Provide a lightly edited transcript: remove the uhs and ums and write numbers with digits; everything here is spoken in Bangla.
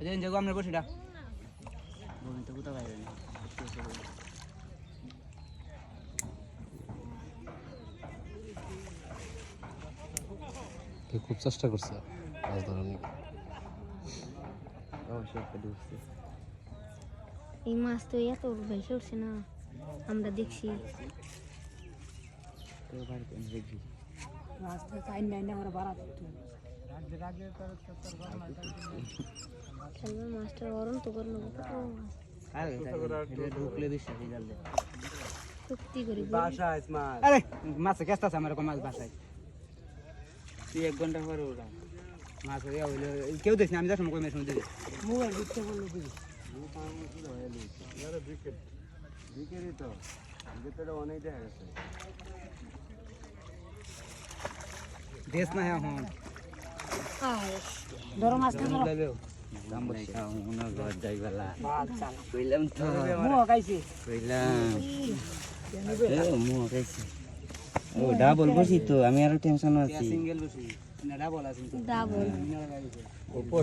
এই যে আমরা বসিটা বমি তো কোথাও বাইরে না খুব চেষ্টা করছে মাছ ধরার নিয়ে অবশ্যই ঢুকছে এই মাছ তো এত ভেসে উঠছে না আমরা দেখছি তো বাড়িতে দেখি রাস্তা চাই নাই না আমরা বাড়া খেলবে মাছটা গরম তো করে নেবো কত মাছ আরে ঢুকলে বিশ্বাস জানলে সত্যি করি বাসায় মাছ আরে মাছে কেস্তা আছে আমার মাছ বাসায় তুই 1 ঘন্টা পরে ওরা মাছ হয়ে হইলো কেউ দেখছি আমি যখন কই মেশিন দিই মোবাইল দিতে বললো দিদি বিকেলই তো ভিতরে অনেক দেখা গেছে দেশ না হ্যাঁ হ্যাঁ ধরো মাছ তো ধরো দাম বসে মনে ঘর যাইবালা ভাত চাল কইলাম তো মুয়া খাইছি কইলাম মুখ খাইছি ও ডাবল বসি তো আমি আরো টেনশন আছি সিঙ্গেল বসি না ডাবল আছে ডাবল উপর